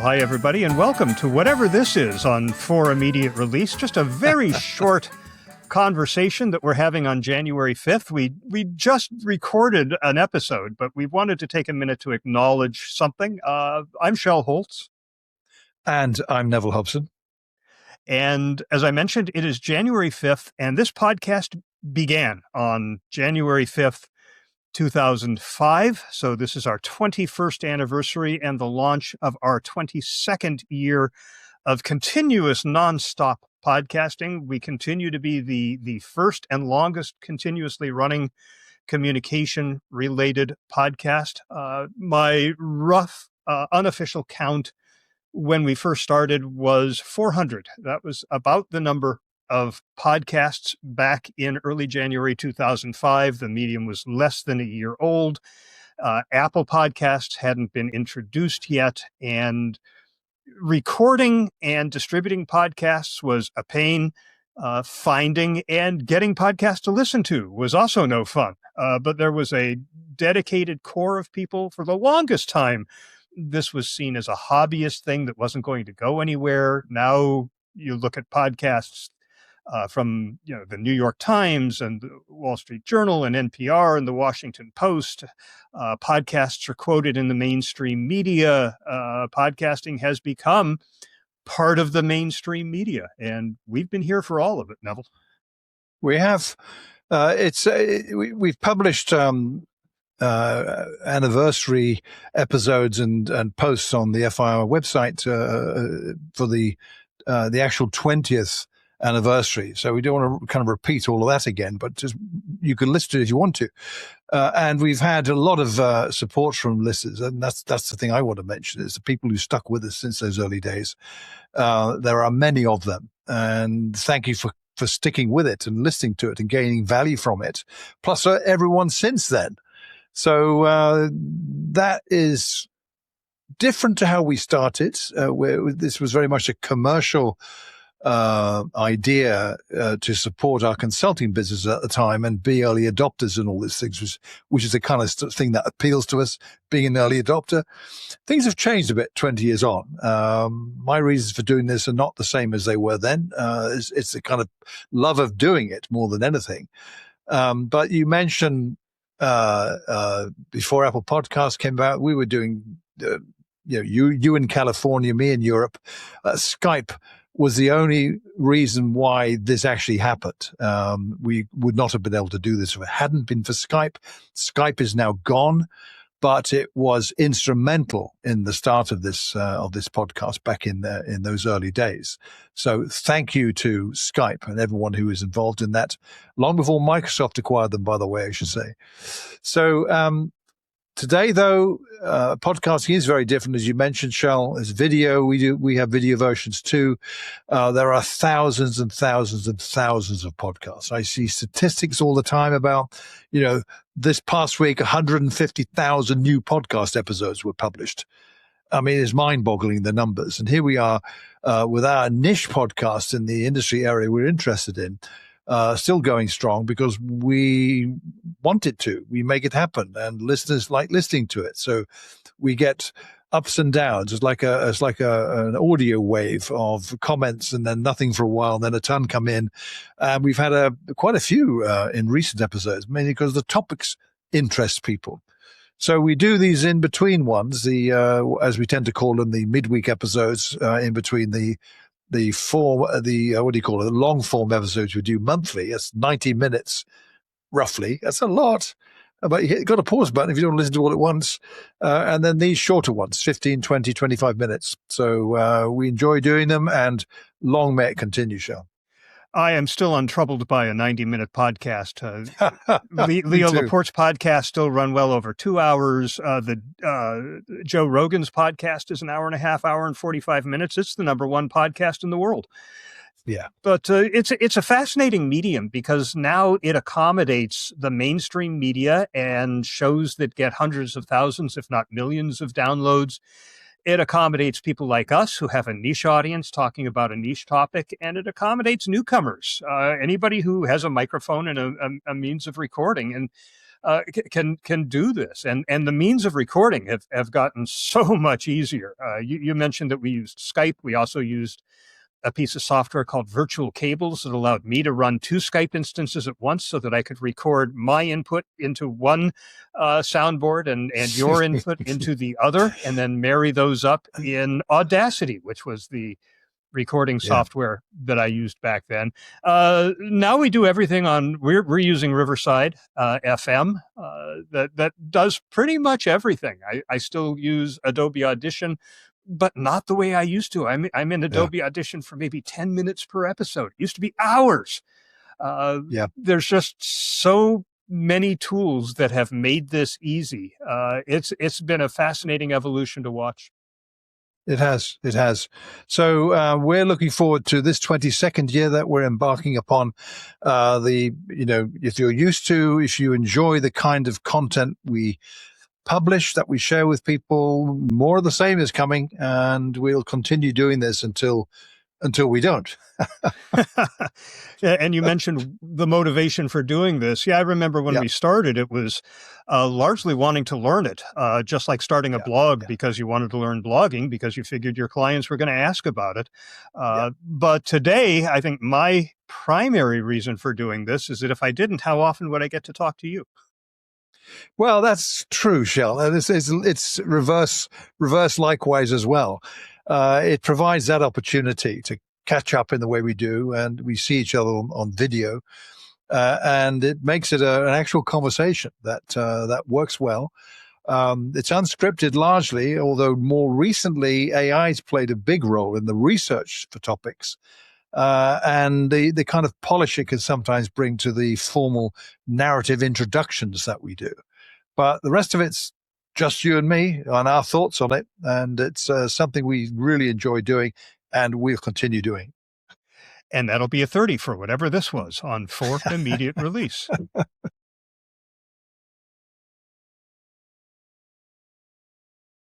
hi everybody, and welcome to whatever this is on For Immediate Release. Just a very short conversation that we're having on January 5th. We just recorded an episode, but we wanted to take a minute to acknowledge something. I'm Shel Holtz. And I'm Neville Hobson. And as I mentioned, it is January 5th, and this podcast began on January 5th, 2005. So this is our 21st anniversary and the launch of our 22nd year of continuous nonstop podcasting. We continue to be the first and longest continuously running communication related podcast. My rough unofficial count when we first started was 400. That was about the number of podcasts back in early January 2005. The medium was less than a year old. Apple Podcasts hadn't been introduced yet, and recording and distributing podcasts was a pain. Finding and getting podcasts to listen to was also no fun. But there was a dedicated core of people for the longest time. This was seen as a hobbyist thing that wasn't going to go anywhere. Now you look at podcasts from the New York Times and the Wall Street Journal and NPR and the Washington Post. Podcasts are quoted in the mainstream media. Podcasting has become part of the mainstream media, and we've been here for all of it, Neville. We have. We've published anniversary episodes and posts on the FIR website for the actual 20th anniversary. So we don't want to kind of repeat all of that again, but just you can listen to it if you want to. And we've had a lot of support from listeners, and that's the thing I want to mention is the people who stuck with us since those early days. There are many of them, and thank you for sticking with it and listening to it and gaining value from it. Plus everyone since then. So that is different to how we started, where this was very much a commercial idea to support our consulting business at the time and be early adopters and all these things, which is the kind of thing that appeals to us, being an early adopter. Things have changed a bit 20 years on. My reasons for doing this are not the same as they were then. It's the kind of love of doing it more than anything. But you mentioned before Apple Podcasts came out, we were doing, you in California, me in Europe. Skype was the only reason why this actually happened. We would not have been able to do this if it hadn't been for Skype. Skype is now gone, but it was instrumental in the start of this podcast back in those early days. So thank you to Skype and everyone who was involved in that, long before Microsoft acquired them, by the way, I should say. So today, though, podcasting is very different, as you mentioned, Shel. As video, we have video versions too. There are thousands and thousands and thousands of podcasts. I see statistics all the time about, this past week, 150,000 new podcast episodes were published. I mean, it's mind-boggling, the numbers. And here we are with our niche podcast in the industry area we're interested in. Still going strong because we want it to. We make it happen, and listeners like listening to it. So we get ups and downs. It's like an audio wave of comments, and then nothing for a while, and then a ton come in. We've had quite a few in recent episodes, mainly because the topics interest people. So we do these in between ones, as we tend to call them, the midweek episodes in between the long form episodes we do monthly. That's 90 minutes, roughly. That's a lot. But you've got a pause button if you don't listen to all at once. And then these shorter ones, 15, 20, 25 minutes. So we enjoy doing them, and long may it continue, Shel. I am still untroubled by a 90-minute podcast. Leo Laporte's podcast still run well over 2 hours. The Joe Rogan's podcast is an hour and a half, hour and 45 minutes. It's the number one podcast in the world. Yeah. But it's a fascinating medium because now it accommodates the mainstream media and shows that get hundreds of thousands, if not millions of downloads. It accommodates people like us who have a niche audience talking about a niche topic, and it accommodates newcomers, anybody who has a microphone and a means of recording. And can do this, and the means of recording have gotten so much easier. You mentioned that we used Skype. We also used a piece of software called Virtual Cables that allowed me to run two Skype instances at once so that I could record my input into one soundboard and your input into the other, and then marry those up in Audacity, which was the recording Yeah. software that I used back then. Now we do everything on, we're using Riverside FM that does pretty much everything. I still use Adobe Audition, but not the way I used to. I'm in Adobe Audition for maybe 10 minutes per episode. It used to be hours. There's just so many tools that have made this easy. It's been a fascinating evolution to watch. It has. It has. So we're looking forward to this 22nd year that we're embarking upon. If you're used to, if you enjoy the kind of content we publish, that we share with people, more of the same is coming, and we'll continue doing this until we don't. And you mentioned the motivation for doing this. Yeah, I remember when we started, it was largely wanting to learn it, just like starting a blog because you wanted to learn blogging because you figured your clients were going to ask about it. But today, I think my primary reason for doing this is that if I didn't, how often would I get to talk to you? Well, that's true, Shel. It's reverse likewise as well. It provides that opportunity to catch up in the way we do, and we see each other on video, and it makes it an actual conversation that works well. It's unscripted largely, although more recently AI's played a big role in the research for topics, and the kind of polish it can sometimes bring to the formal narrative introductions that we do. But the rest of it's just you and me and our thoughts on it, and it's something we really enjoy doing, and we'll continue doing. And that'll be a 30 for whatever this was on fourth immediate release.